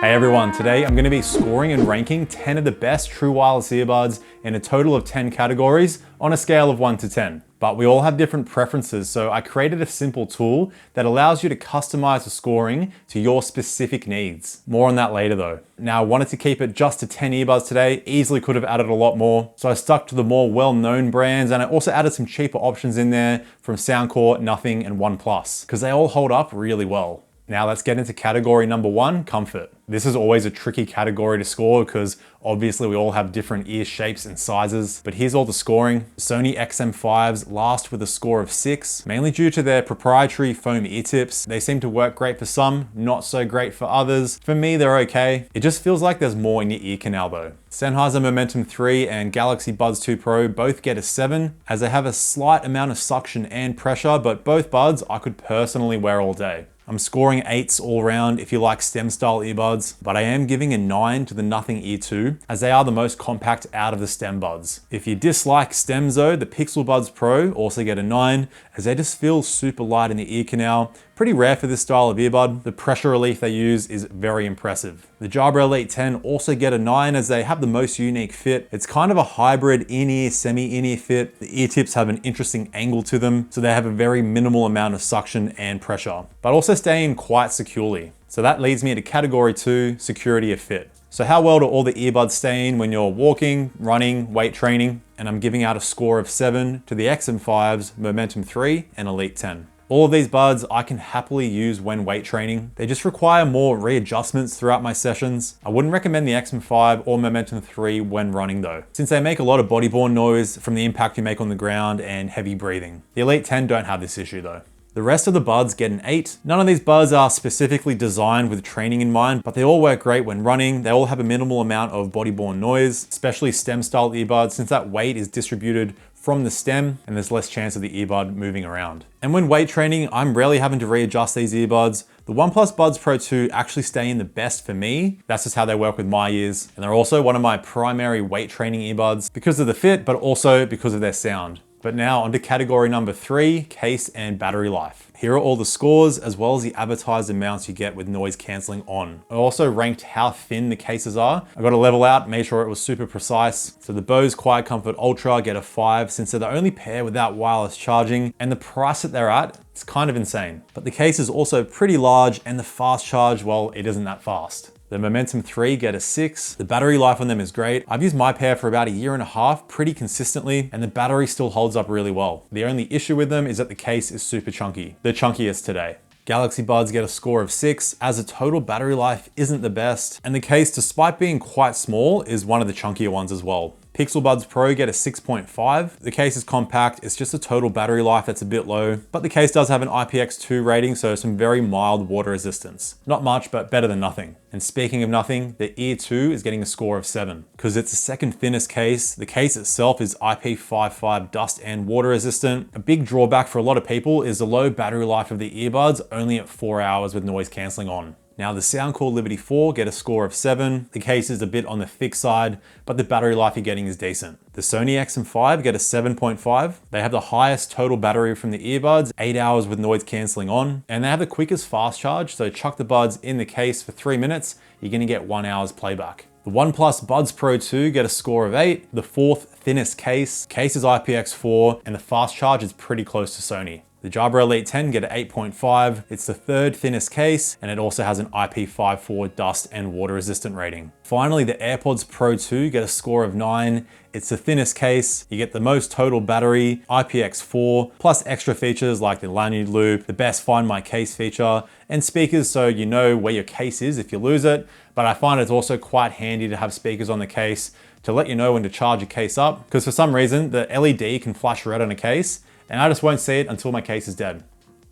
Hey everyone, today I'm going to be scoring and ranking 10 of the best true wireless earbuds in a total of 10 categories on a scale of 1 to 10. But we all have different preferences, so I created a simple tool that allows you to customize the scoring to your specific needs. More on that later though. Now I wanted to keep it just to 10 earbuds today, easily could have added a lot more, so I stuck to the more well-known brands, and I also added some cheaper options in there from Soundcore, Nothing, and OnePlus, because they all hold up really well. Now let's get into category number 1, comfort. This is always a tricky category to score because obviously we all have different ear shapes and sizes, but here's all the scoring. Sony XM5s last with a score of 6, mainly due to their proprietary foam ear tips. They seem to work great for some, not so great for others. For me, they're okay. It just feels like there's more in your ear canal though. Sennheiser Momentum 3 and Galaxy Buds 2 Pro both get a 7, as they have a slight amount of suction and pressure, but both buds I could personally wear all day. I'm scoring 8s all around if you like stem style earbuds, but I am giving a 9 to the Nothing Ear 2, as they are the most compact out of the stem buds. If you dislike stems though, the Pixel Buds Pro also get a 9, as they just feel super light in the ear canal. Pretty rare for this style of earbud. The pressure relief they use is very impressive. The Jabra Elite 10 also get a 9, as they have the most unique fit. It's kind of a hybrid in-ear, semi-in-ear fit. The ear tips have an interesting angle to them, so they have a very minimal amount of suction and pressure, but also stay in quite securely. So that leads me to category 2, security of fit. So how well do all the earbuds stay in when you're walking, running, weight training? And I'm giving out a score of 7 to the XM5s, Momentum 3, and Elite 10. All of these buds I can happily use when weight training. They just require more readjustments throughout my sessions. I wouldn't recommend the XM5 or Momentum 3 when running though, since they make a lot of body-borne noise from the impact you make on the ground and heavy breathing. The Elite 10 don't have this issue though. The rest of the buds get an 8. None of these buds are specifically designed with training in mind, but they all work great when running. They all have a minimal amount of body-borne noise, especially stem style earbuds, since that weight is distributed from the stem and there's less chance of the earbud moving around. And when weight training, I'm rarely having to readjust these earbuds. The OnePlus Buds Pro 2 actually stay in the best for me. That's just how they work with my ears. And they're also one of my primary weight training earbuds because of the fit, but also because of their sound. But now onto category number 3, case and battery life. Here are all the scores, as well as the advertised amounts you get with noise cancelling on. I also ranked how thin the cases are. I got a level out, made sure it was super precise. So the Bose Quiet Comfort Ultra get a 5, since they're the only pair without wireless charging, and the price that they're at, it's kind of insane. But the case is also pretty large, and the fast charge, well, it isn't that fast. The Momentum 3 get a 6. The battery life on them is great. I've used my pair for about a year and a half pretty consistently, and the battery still holds up really well. The only issue with them is that the case is super chunky. The chunkiest today. Galaxy Buds get a score of 6, as the total battery life isn't the best, and the case, despite being quite small, is one of the chunkier ones as well. Pixel Buds Pro get a 6.5. The case is compact, it's just a total battery life that's a bit low, but the case does have an IPX2 rating, so some very mild water resistance. Not much, but better than nothing. And speaking of nothing, the Ear 2 is getting a score of 7. Because it's the second thinnest case, the case itself is IP55 dust and water resistant. A big drawback for a lot of people is the low battery life of the earbuds, only at 4 hours with noise cancelling on. Now the Soundcore Liberty 4 get a score of 7. The case is a bit on the thick side, but the battery life you're getting is decent. The Sony XM5 get a 7.5. They have the highest total battery from the earbuds, 8 hours with noise cancelling on, and they have the quickest fast charge, so chuck the buds in the case for 3 minutes, you're gonna get 1 hour's playback. The OnePlus Buds Pro 2 get a score of 8, the 4th thinnest case is IPX4, and the fast charge is pretty close to Sony. The Jabra Elite 10 get an 8.5. It's the 3rd thinnest case, and it also has an IP54 dust and water resistant rating. Finally, the AirPods Pro 2 get a score of 9. It's the thinnest case. You get the most total battery, IPX4, plus extra features like the lanyard loop, the best Find My Case feature, and speakers so you know where your case is if you lose it. But I find it's also quite handy to have speakers on the case to let you know when to charge your case up, because for some reason, the LED can flash red on a case, and I just won't see it until my case is dead.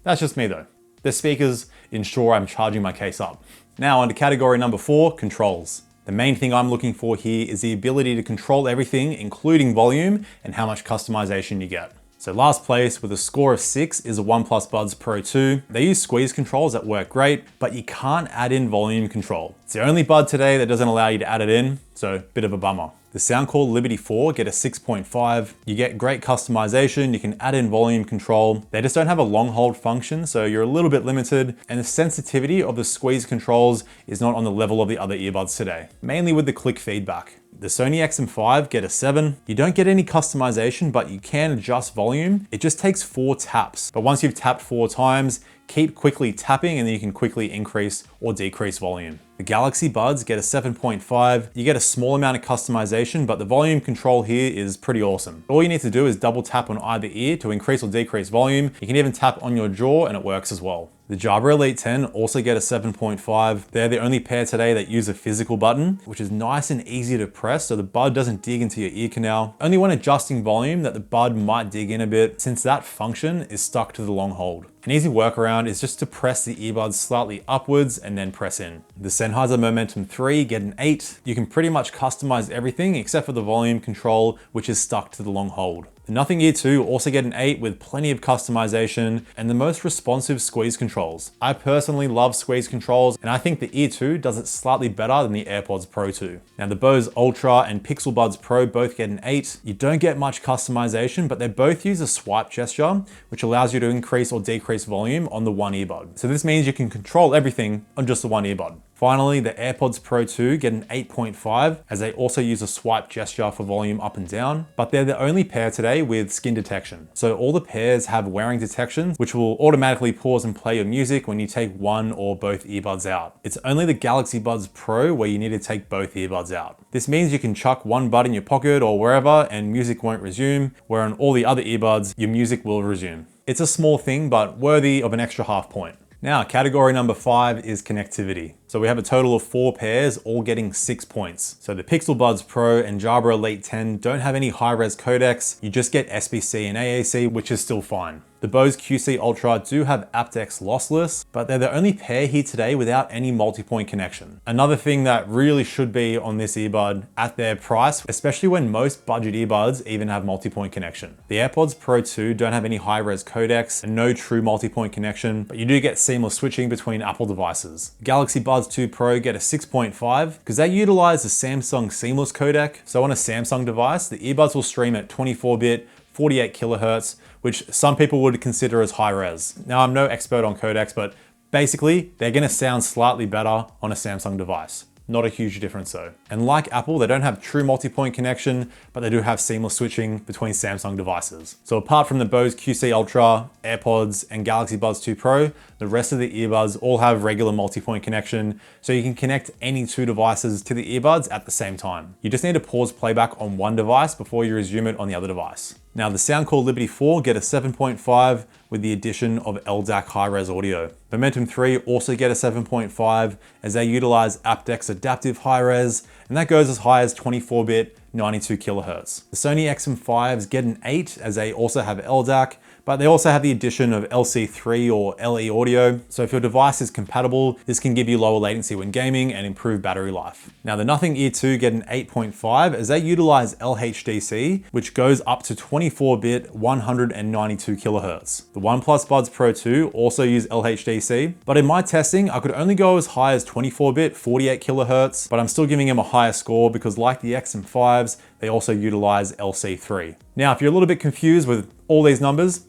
That's just me though. The speakers ensure I'm charging my case up. Now onto category number 4, controls. The main thing I'm looking for here is the ability to control everything, including volume and how much customization you get. So last place with a score of 6 is a OnePlus Buds Pro 2. They use squeeze controls that work great, but you can't add in volume control. It's the only bud today that doesn't allow you to add it in, so bit of a bummer. The The Soundcore Liberty 4 get a 6.5. You get great customization, you can add in volume control. They just don't have a long hold function, so you're a little bit limited, and the sensitivity of the squeeze controls is not on the level of the other earbuds today, mainly with the click feedback. The Sony XM5 get a 7. You don't get any customization, but you can adjust volume. It just takes 4 taps. But once you've tapped 4 times, keep quickly tapping and then you can quickly increase or decrease volume. The Galaxy Buds get a 7.5. You get a small amount of customization, but the volume control here is pretty awesome. All you need to do is double tap on either ear to increase or decrease volume. You can even tap on your jaw and it works as well. The Jabra Elite 10 also get a 7.5. They're the only pair today that use a physical button, which is nice and easy to press so the bud doesn't dig into your ear canal. Only when adjusting volume that the bud might dig in a bit, since that function is stuck to the long hold. An easy workaround is just to press the earbuds slightly upwards and then press in. The Sennheiser Momentum 3 get an 8. You can pretty much customize everything except for the volume control, which is stuck to the long hold. The Nothing Ear 2 also get an 8 with plenty of customization and the most responsive squeeze controls. I personally love squeeze controls, and I think the Ear 2 does it slightly better than the AirPods Pro 2. Now the Bose Ultra and Pixel Buds Pro both get an 8. You don't get much customization, but they both use a swipe gesture, which allows you to increase or decrease volume on the one earbud. So this means you can control everything on just the one earbud. Finally, the AirPods Pro 2 get an 8.5 as they also use a swipe gesture for volume up and down, but they're the only pair today with skin detection. So all the pairs have wearing detection, which will automatically pause and play your music when you take one or both earbuds out. It's only the Galaxy Buds Pro where you need to take both earbuds out. This means you can chuck one bud in your pocket or wherever and music won't resume, where on all the other earbuds, your music will resume. It's a small thing, but worthy of an extra half point. Now, category number 5 is connectivity. So we have a total of 4 pairs, all getting 6 points. So the Pixel Buds Pro and Jabra Elite 10 don't have any high-res codecs. You just get SBC and AAC, which is still fine. The Bose QC Ultra do have aptX lossless, but they're the only pair here today without any multi-point connection. Another thing that really should be on this earbud at their price, especially when most budget earbuds even have multi-point connection. The AirPods Pro 2 don't have any high-res codecs and no true multi-point connection, but you do get seamless switching between Apple devices. Galaxy Buds 2 Pro get a 6.5 because they utilize the Samsung Seamless codec. So on a Samsung device, the earbuds will stream at 24-bit, 48 kilohertz, which some people would consider as high res. Now, I'm no expert on codecs, but basically they're gonna sound slightly better on a Samsung device. Not a huge difference though. And like Apple, they don't have true multi-point connection, but they do have seamless switching between Samsung devices. So apart from the Bose QC Ultra, AirPods, and Galaxy Buds 2 Pro, the rest of the earbuds all have regular multi-point connection, so you can connect any 2 devices to the earbuds at the same time. You just need to pause playback on one device before you resume it on the other device. Now the Soundcore Liberty 4 get a 7.5 with the addition of LDAC high-res audio. Momentum 3 also get a 7.5 as they utilize aptX adaptive high-res, and that goes as high as 24-bit, 92 kilohertz. The Sony XM5s get an 8 as they also have LDAC, but they also have the addition of LC3 or LE audio. So if your device is compatible, this can give you lower latency when gaming and improve battery life. Now the Nothing Ear 2 get an 8.5 as they utilize LHDC, which goes up to 24-bit, 192 kilohertz. The OnePlus Buds Pro 2 also use LHDC, but in my testing, I could only go as high as 24-bit, 48 kilohertz, but I'm still giving them a higher score because like the XM5s, they also utilize LC3. Now, if you're a little bit confused with all these numbers,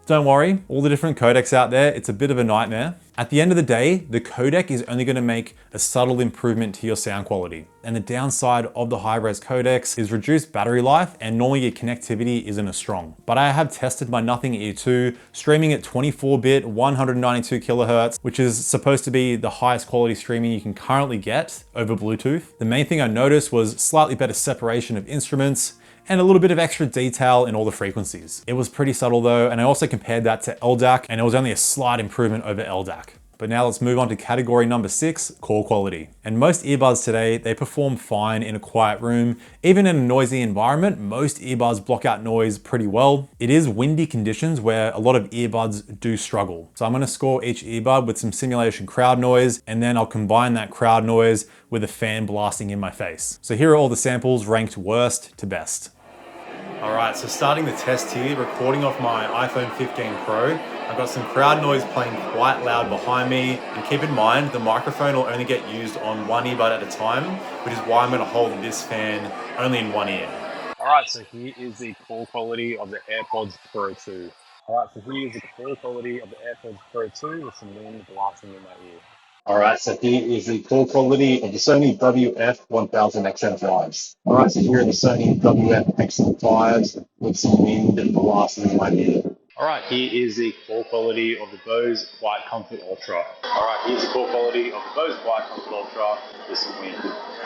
don't worry, all the different codecs out there, it's a bit of a nightmare. At the end of the day, the codec is only gonna make a subtle improvement to your sound quality. And the downside of the high-res codecs is reduced battery life, and normally your connectivity isn't as strong. But I have tested my Nothing Ear 2, streaming at 24-bit, 192 kilohertz, which is supposed to be the highest quality streaming you can currently get over Bluetooth. The main thing I noticed was slightly better separation of instruments, and a little bit of extra detail in all the frequencies. It was pretty subtle though, and I also compared that to LDAC, and it was only a slight improvement over LDAC. But now let's move on to category number 6, call quality. And most earbuds today, they perform fine in a quiet room. Even in a noisy environment, most earbuds block out noise pretty well. It is windy conditions where a lot of earbuds do struggle. So I'm gonna score each earbud with some simulation crowd noise, and then I'll combine that crowd noise with a fan blasting in my face. So here are all the samples ranked worst to best. All right, so starting the test here, recording off my iPhone 15 Pro. I've got some crowd noise playing quite loud behind me. And keep in mind, the microphone will only get used on one earbud at a time, which is why I'm gonna hold this fan only in one ear. Alright, so here is the call quality of the AirPods Pro 2. Alright, so here is the call quality of the AirPods Pro 2 with some wind blasting in my ear. Alright, so here is the call quality of the Sony WF-1000XM5s. Alright, so here are the Sony WF-XM5s with some wind blasting in my ear. Alright, here is the call quality of the Bose Quiet Comfort Ultra. Alright, here's the call quality of the Bose Quiet Comfort Ultra with some wind.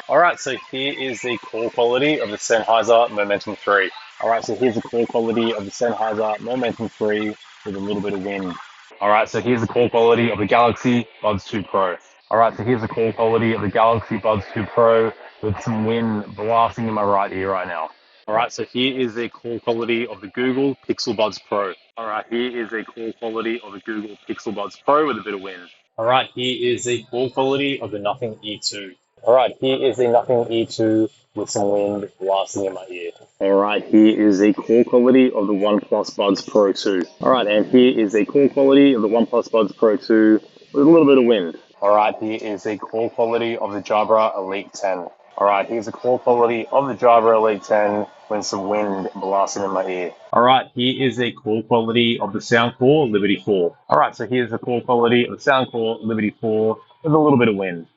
Alright, so here is the call quality of the Sennheiser Momentum 3. Alright, so here's the call quality of the Sennheiser Momentum 3 with a little bit of wind. Alright, so here's the call quality of the Galaxy Buds 2 Pro. Alright, so here's the call quality of the Galaxy Buds 2 Pro with some wind blasting in my right ear right now. Alright, so here is the call quality of the Google Pixel Buds Pro. Alright, here is the call quality of the Google Pixel Buds Pro with a bit of wind. Alright, here is the call quality of the Nothing E2. Alright, here is the Nothing E2 with some wind blasting in my ear. Alright, here is the call quality of the OnePlus Buds Pro 2. Alright, and here is the call quality of the OnePlus Buds Pro 2 with a little bit of wind. Alright, here is the call quality of the Jabra Elite 10. Alright, here's the call quality of the Jabra Elite 10 with some wind blasting in my ear. Alright, here is the call quality of the Soundcore Liberty 4. Alright, so here's the call quality of the Soundcore Liberty 4 with a little bit of wind.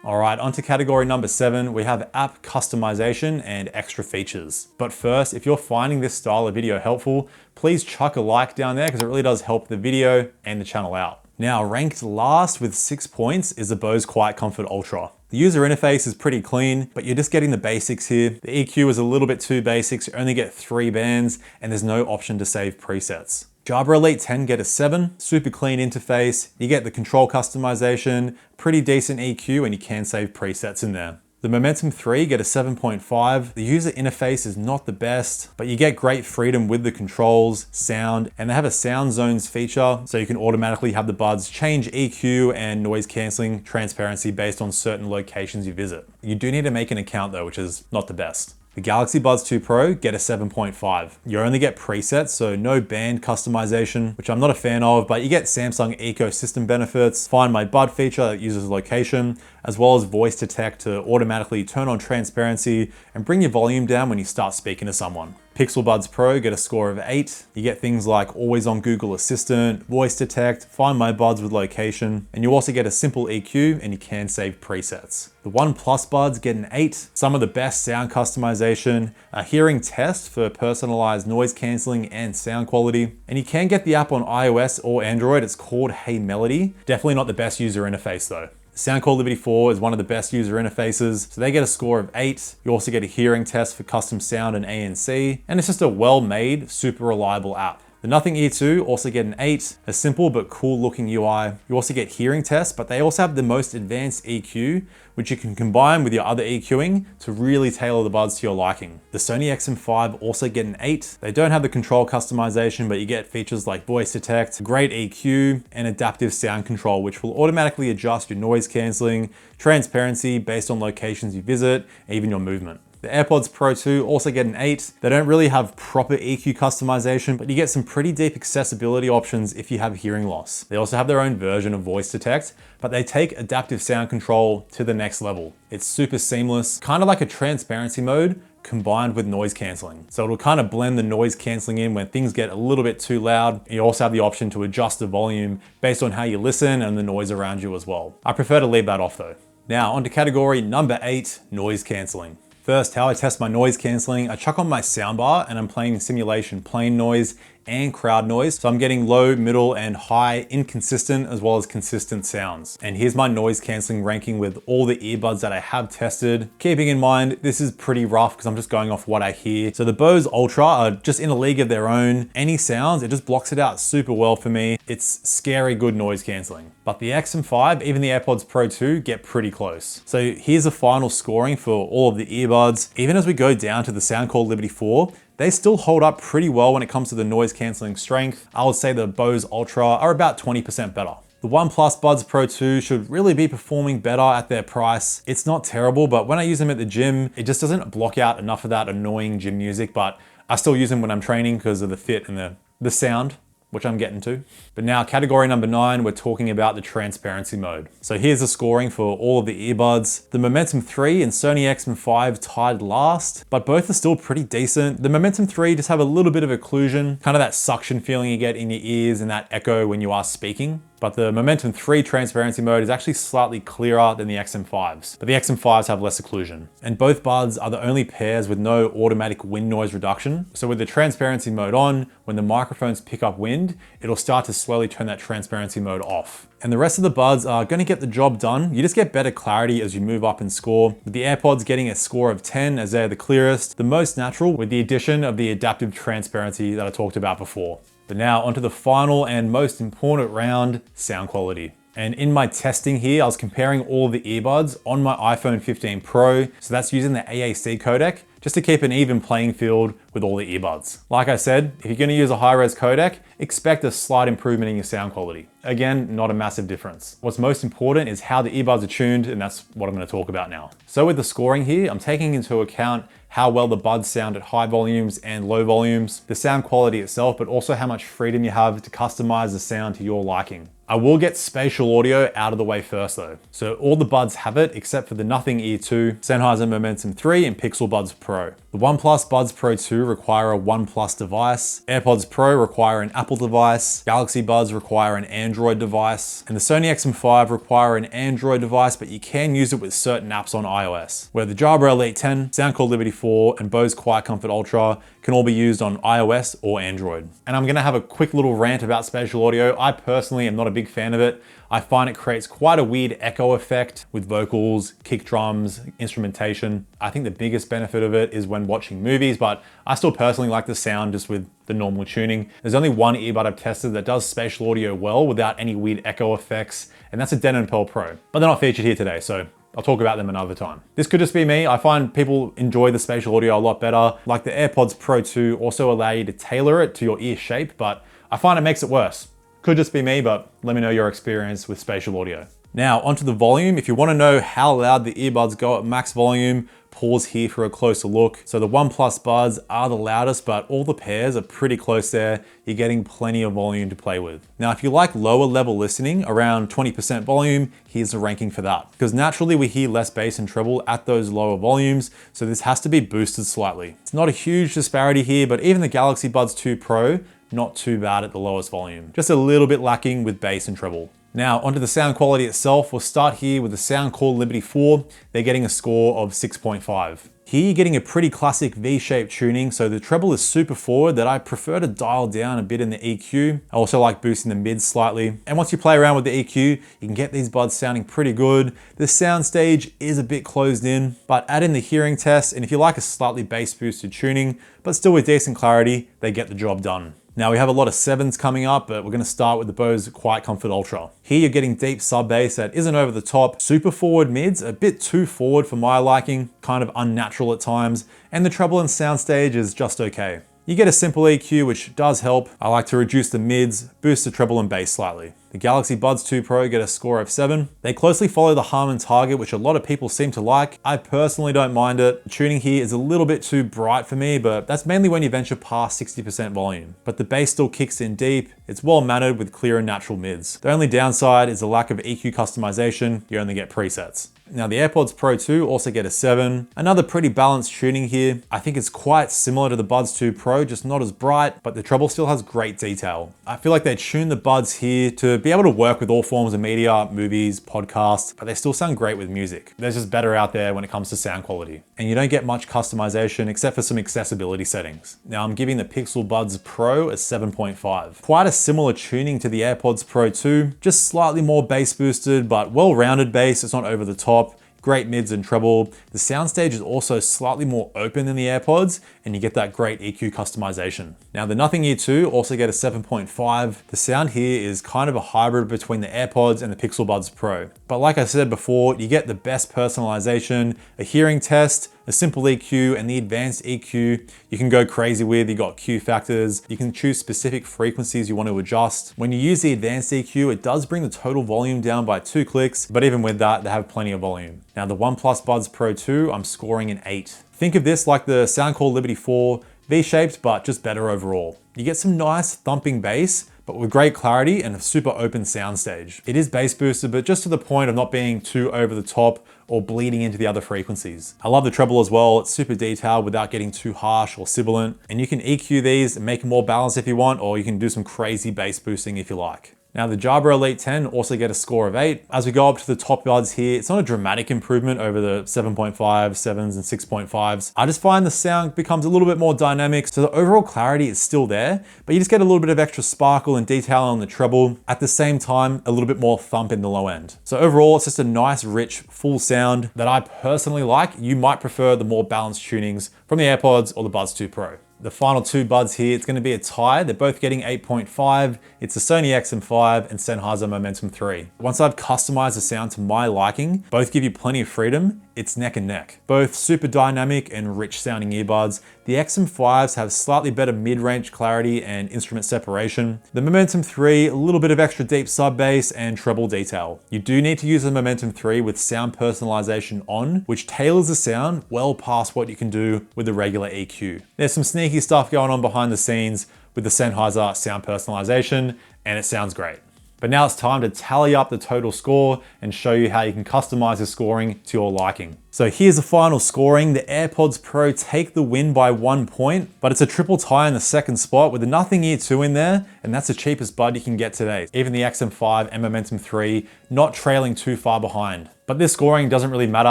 All right, onto category number 7, we have app customization and extra features. But first, if you're finding this style of video helpful, please chuck a like down there because it really does help the video and the channel out. Now, ranked last with 6 points is the Bose Quiet Comfort Ultra. The user interface is pretty clean, but you're just getting the basics here. The EQ is a little bit too basic, so you only get 3 bands, and there's no option to save presets. Jabra Elite 10 get a 7, super clean interface, you get the control customization, pretty decent EQ, and you can save presets in there. The Momentum 3 get a 7.5. The user interface is not the best, but you get great freedom with the controls, sound, and they have a sound zones feature, so you can automatically have the buds change EQ and noise cancelling transparency based on certain locations you visit. You do need to make an account though, which is not the best. The Galaxy Buds 2 Pro get a 7.5. You only get presets, so no band customization, which I'm not a fan of, but you get Samsung ecosystem benefits, Find My Bud feature that uses location, as well as voice detect to automatically turn on transparency and bring your volume down when you start speaking to someone. Pixel Buds Pro get a score of 8. You get things like always on Google Assistant, voice detect, Find My Buds with location, and you also get a simple EQ and you can save presets. The OnePlus Buds get an 8. Some of the best sound customization, a hearing test for personalized noise cancelling and sound quality, and you can get the app on iOS or Android. It's called Hey Melody. Definitely not the best user interface though. Soundcore Liberty 4 is one of the best user interfaces, so they get a score of 8. You also get a hearing test for custom sound and ANC, and it's just a well-made, super reliable app. The Nothing E2 also get an 8, a simple but cool looking UI. You also get hearing tests, but they also have the most advanced EQ, which you can combine with your other EQing to really tailor the buds to your liking. The Sony XM5 also get an 8. They don't have the control customization, but you get features like voice detect, great EQ, and adaptive sound control, which will automatically adjust your noise cancelling, transparency based on locations you visit, even your movement. The AirPods Pro 2 also get an 8. They don't really have proper EQ customization, but you get some pretty deep accessibility options if you have hearing loss. They also have their own version of voice detect, but they take adaptive sound control to the next level. It's super seamless, kind of like a transparency mode combined with noise cancelling. So it'll kind of blend the noise cancelling in when things get a little bit too loud. You also have the option to adjust the volume based on how you listen and the noise around you as well. I prefer to leave that off though. Now onto category number 8, noise cancelling. First, how I test my noise cancelling, I chuck on my soundbar and I'm playing simulation plain noise and crowd noise. So I'm getting low, middle, and high, inconsistent, as well as consistent sounds. And here's my noise cancelling ranking with all the earbuds that I have tested. Keeping in mind, this is pretty rough because I'm just going off what I hear. So the Bose Ultra are just in a league of their own. Any sounds, it just blocks it out super well for me. It's scary good noise cancelling. But the XM5, even the AirPods Pro 2 get pretty close. So here's the final scoring for all of the earbuds. Even as we go down to the Soundcore Liberty 4, they still hold up pretty well when it comes to the noise cancelling strength. I would say the Bose Ultra are about 20% better. The OnePlus Buds Pro 2 should really be performing better at their price. It's not terrible, but when I use them at the gym, it just doesn't block out enough of that annoying gym music, but I still use them when I'm training because of the fit and the sound, which I'm getting to. But now category number 9, we're talking about the transparency mode. So here's the scoring for all of the earbuds. The Momentum 3 and Sony XM5 tied last, but both are still pretty decent. The Momentum 3 just have a little bit of occlusion, kind of that suction feeling you get in your ears and that echo when you are speaking. But the Momentum 3 transparency mode is actually slightly clearer than the XM5s, but the XM5s have less occlusion. And both buds are the only pairs with no automatic wind noise reduction. So with the transparency mode on, when the microphones pick up wind, it'll start to slowly turn that transparency mode off. And the rest of the buds are gonna get the job done. You just get better clarity as you move up in score. With the AirPods getting a score of 10 as they're the clearest, the most natural with the addition of the adaptive transparency that I talked about before. But now onto the final and most important round, sound quality. And in my testing here, I was comparing all of the earbuds on my iPhone 15 Pro. So that's using the AAC codec, just to keep an even playing field with all the earbuds. Like I said, if you're gonna use a high-res codec, expect a slight improvement in your sound quality. Again, not a massive difference. What's most important is how the earbuds are tuned, and that's what I'm gonna talk about now. So with the scoring here, I'm taking into account how well the buds sound at high volumes and low volumes, the sound quality itself, but also how much freedom you have to customize the sound to your liking. I will get spatial audio out of the way first though. So all the buds have it except for the Nothing Ear 2, Sennheiser Momentum 3, and Pixel Buds Pro. The OnePlus Buds Pro 2 require a OnePlus device, AirPods Pro require an Apple device, Galaxy Buds require an Android device, and the Sony XM5 require an Android device, but you can use it with certain apps on iOS, where the Jabra Elite 10, Soundcore Liberty 4, and Bose Quiet Comfort Ultra can all be used on iOS or Android. And I'm gonna have a quick little rant about spatial audio. I personally am not a big fan of it. I find it creates quite a weird echo effect with vocals, kick drums, instrumentation. I think the biggest benefit of it is when watching movies, but I still personally like the sound just with the normal tuning. There's only one earbud I've tested that does spatial audio well without any weird echo effects, and that's a Denon Pearl Pro. But they're not featured here today, so I'll talk about them another time. This could just be me. I find people enjoy the spatial audio a lot better. Like the AirPods Pro 2 also allow you to tailor it to your ear shape, but I find it makes it worse. Could just be me, but let me know your experience with spatial audio. Now onto the volume. If you want to know how loud the earbuds go at max volume, pause here for a closer look. So the OnePlus Buds are the loudest, but all the pairs are pretty close there. You're getting plenty of volume to play with. Now, if you like lower level listening, around 20% volume, here's the ranking for that. Because naturally we hear less bass and treble at those lower volumes, so this has to be boosted slightly. It's not a huge disparity here, but even the Galaxy Buds 2 Pro, not too bad at the lowest volume. Just a little bit lacking with bass and treble. Now onto the sound quality itself. We'll start here with the Soundcore Liberty 4. They're getting a score of 6.5. Here you're getting a pretty classic V-shaped tuning, so the treble is super forward that I prefer to dial down a bit in the EQ. I also like boosting the mids slightly. And once you play around with the EQ, you can get these buds sounding pretty good. The soundstage is a bit closed in, but add in the hearing test, and if you like a slightly bass boosted tuning, but still with decent clarity, they get the job done. Now we have a lot of 7s coming up, but we're gonna start with the Bose Quiet Comfort Ultra. Here you're getting deep sub bass that isn't over the top, super forward mids, a bit too forward for my liking, kind of unnatural at times, and the treble and soundstage is just okay. You get a simple EQ, which does help. I like to reduce the mids, boost the treble and bass slightly. The Galaxy Buds 2 Pro get a score of 7. They closely follow the Harman target, which a lot of people seem to like. I personally don't mind it. The tuning here is a little bit too bright for me, but that's mainly when you venture past 60% volume. But the bass still kicks in deep. It's well mannered with clear and natural mids. The only downside is the lack of EQ customization. You only get presets. Now the AirPods Pro 2 also get a 7. Another pretty balanced tuning here. I think it's quite similar to the Buds 2 Pro, just not as bright, but the treble still has great detail. I feel like they tuned the buds here to be able to work with all forms of media, movies, podcasts, but they still sound great with music. There's just better out there when it comes to sound quality. And you don't get much customization except for some accessibility settings. Now I'm giving the Pixel Buds Pro a 7.5. Quite a similar tuning to the AirPods Pro 2, just slightly more bass boosted, but well-rounded bass. It's not over the top. Great mids and treble. The soundstage is also slightly more open than the AirPods, and you get that great EQ customization. Now the Nothing Ear 2 also get a 7.5. The sound here is kind of a hybrid between the AirPods and the Pixel Buds Pro. But like I said before, you get the best personalization, a hearing test, a simple EQ, and the advanced EQ you can go crazy with. You got Q factors, you can choose specific frequencies you want to adjust. When you use the advanced EQ, it does bring the total volume down by 2 clicks, but even with that, they have plenty of volume. Now the OnePlus Buds Pro 2, I'm scoring an 8. Think of this like the Soundcore Liberty 4 V-shaped, but just better overall. You get some nice thumping bass, but with great clarity and a super open soundstage. It is bass boosted, but just to the point of not being too over the top or bleeding into the other frequencies. I love the treble as well. It's super detailed without getting too harsh or sibilant. And you can EQ these and make them more balanced if you want, or you can do some crazy bass boosting if you like. Now the Jabra Elite 10 also get a score of 8. As we go up to the top buds here, it's not a dramatic improvement over the 7.5, 7s and 6.5s. I just find the sound becomes a little bit more dynamic, so the overall clarity is still there, but you just get a little bit of extra sparkle and detail on the treble. At the same time, a little bit more thump in the low end. So overall, it's just a nice, rich, full sound that I personally like. You might prefer the more balanced tunings from the AirPods or the Buds 2 Pro. The final two buds here, it's going to be a tie. They're both getting 8.5. It's the Sony XM5 and Sennheiser Momentum 3. Once I've customized the sound to my liking, both give you plenty of freedom. It's neck and neck. Both super dynamic and rich sounding earbuds. The XM5s have slightly better mid-range clarity and instrument separation. The Momentum 3, a little bit of extra deep sub bass and treble detail. You do need to use the Momentum 3 with sound personalization on, which tailors the sound well past what you can do with the regular EQ. There's some sneaky stuff going on behind the scenes with the Sennheiser sound personalization, and it sounds great. But now it's time to tally up the total score and show you how you can customize the scoring to your liking. So here's the final scoring. The AirPods Pro take the win by 1 point, but it's a triple tie in the second spot with the Nothing Ear 2 in there, and that's the cheapest bud you can get today. Even the XM5 and Momentum 3 not trailing too far behind. But this scoring doesn't really matter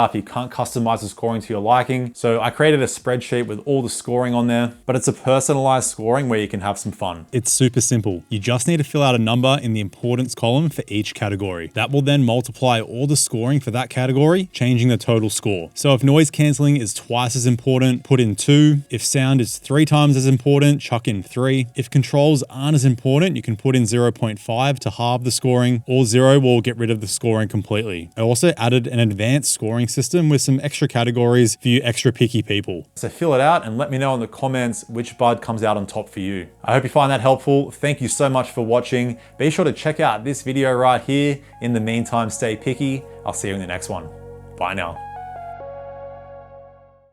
if you can't customize the scoring to your liking. So I created a spreadsheet with all the scoring on there, but it's a personalized scoring where you can have some fun. It's super simple. You just need to fill out a number in the importance column for each category. That will then multiply all the scoring for that category, changing the total score. So if noise cancelling is twice as important, put in 2. If sound is 3 times as important, chuck in 3. If controls aren't as important, you can put in 0.5 to halve the scoring, or 0 will get rid of the scoring completely. I also added an advanced scoring system with some extra categories for you extra picky people. So fill it out and let me know in the comments which bud comes out on top for you. I hope you find that helpful. Thank you so much for watching. Be sure to check out this video right here. In the meantime, stay picky. I'll see you in the next one. Bye now.